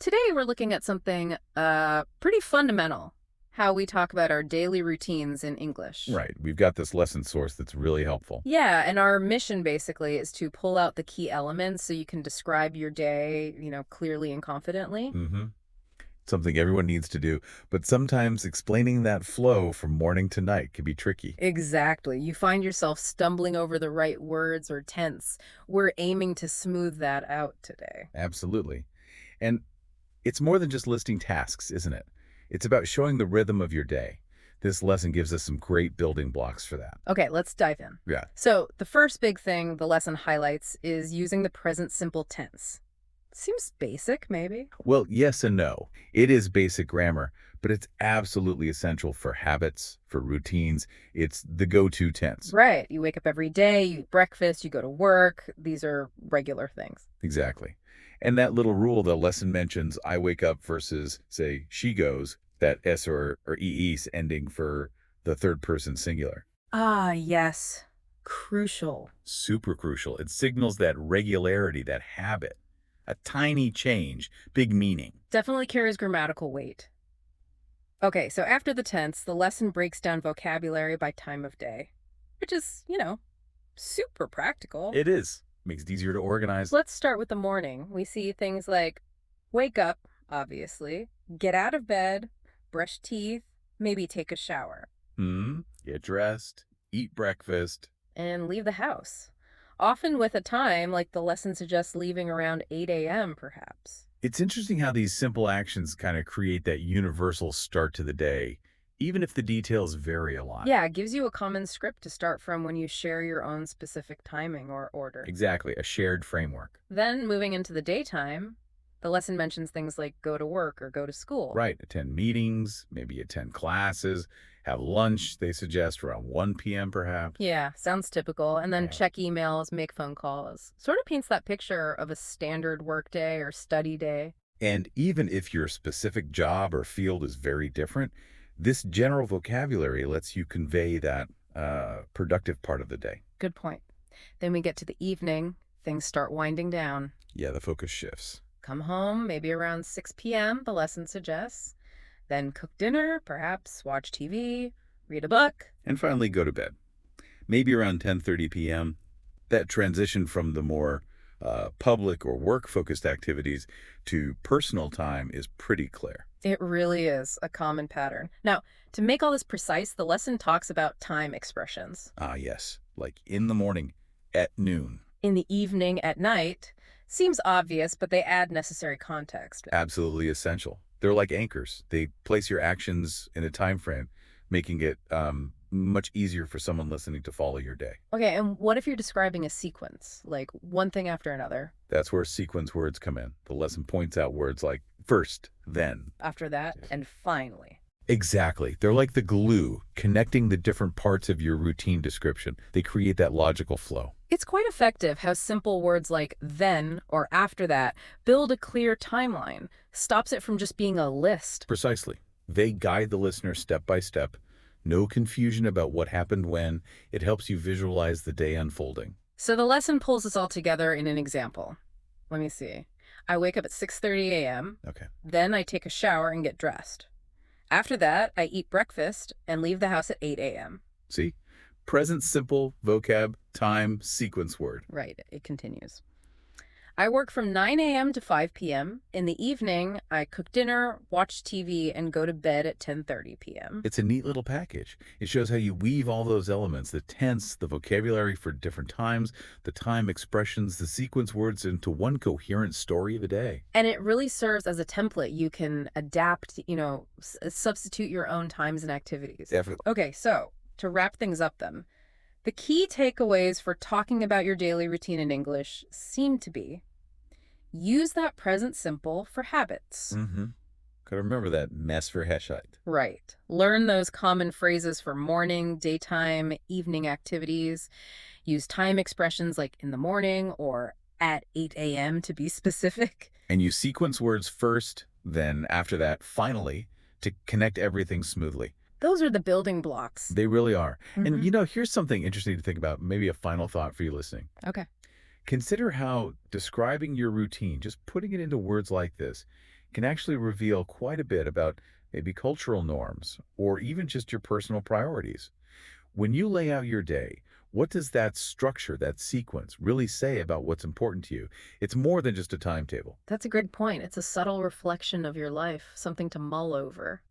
Today we're looking at something pretty fundamental, how we talk about our daily routines in English. Right. We've got this lesson source that's really helpful. Yeah, and our mission basically is to pull out the key elements so you can describe your day, clearly and confidently. hmm Something everyone needs to do, but sometimes explaining that flow from morning to night can be tricky. Exactly. You find yourself stumbling over the right words or tense. We're aiming to smooth that out today. Absolutely. And it's more than just listing tasks, isn't it? It's about showing the rhythm of your day. This lesson gives us some great building blocks for that. Okay, let's dive in. Yeah. So, the first big thing the lesson highlights is using the present simple tense. Seems basic, maybe. Well, yes and no. It is basic grammar, but it's absolutely essential for habits, for routines. It's the go-to tense. Right. You wake up every day, you eat breakfast, you go to work. These are regular things. Exactly. And that little rule the lesson mentions, I wake up versus, say, she goes, that S or EE's ending for the third person singular. Ah, yes. Crucial. Super crucial. It signals that regularity, that habit. A tiny change, big meaning. Definitely carries grammatical weight. Okay, so after the tense, the lesson breaks down vocabulary by time of day, which is, super practical. It is. Makes it easier to organize. Let's start with the morning. We see things like wake up, obviously, get out of bed, brush teeth, maybe take a shower, Get dressed, eat breakfast. and leave the house. Often with a time, like the lesson suggests leaving around 8 a.m., perhaps. It's interesting how these simple actions kind of create that universal start to the day, even if the details vary a lot. Yeah, it gives you a common script to start from when you share your own specific timing or order. Exactly, a shared framework. Then, moving into the daytime, the lesson mentions things like go to work or go to school. Right, attend meetings, maybe attend classes, have lunch, they suggest around 1 p.m. perhaps. Yeah, sounds typical. And then Yeah. check emails, make phone calls. Sort of paints that picture of a standard workday or study day. And even if your specific job or field is very different, this general vocabulary lets you convey that productive part of the day. Good point. Then we get to the evening, things start winding down. Yeah, the focus shifts. Come home, maybe around 6 p.m., the lesson suggests. Then cook dinner, perhaps watch TV, read a book. And finally go to bed. Maybe around 10:30 p.m. That transition from the more public or work-focused activities to personal time is pretty clear. It really is a common pattern. Now, to make all this precise, the lesson talks about time expressions. Ah, yes, like in the morning, at noon. In the evening, at night, seems obvious, but they add necessary context. Absolutely essential. They're like anchors. They place your actions in a time frame, making it much easier for someone listening to follow your day. Okay, and what if you're describing a sequence, like one thing after another? That's where sequence words come in. The lesson points out words like first, then. After that, and finally. Exactly. They're like the glue connecting the different parts of your routine description. They create that logical flow. It's quite effective how simple words like then or after that build a clear timeline, stops it from just being a list. Precisely. They guide the listener step by step. No confusion about what happened when. It helps you visualize the day unfolding. So the lesson pulls us all together in an example. Let me see. I wake up at 6:30 a.m., Okay. then I take a shower and get dressed. After that, I eat breakfast and leave the house at 8 a.m. See? Present simple, vocab, time, sequence word. Right, it continues. I work from 9 a.m. to 5 p.m. In the evening, I cook dinner, watch TV, and go to bed at 10:30 p.m. It's a neat little package. It shows how you weave all those elements, the tense, the vocabulary for different times, the time expressions, the sequence words into one coherent story of a day. And it really serves as a template. You can adapt, substitute your own times and activities. Definitely. Okay, so to wrap things up then, the key takeaways for talking about your daily routine in English seem to be use that present simple for habits. Gotta remember that mess for Heshite. Right. Learn those common phrases for morning, daytime, evening activities. Use time expressions like in the morning or at 8 a.m. to be specific. And you sequence words first, then after that, finally, to connect everything smoothly. Those are the building blocks. They really are. Mhm. And here's something interesting to think about, maybe a final thought for you listening. Okay. Consider how describing your routine, just putting it into words like this, can actually reveal quite a bit about maybe cultural norms or even just your personal priorities. When you lay out your day, what does that structure, that sequence, really say about what's important to you? It's more than just a timetable. That's a good point. It's a subtle reflection of your life, something to mull over.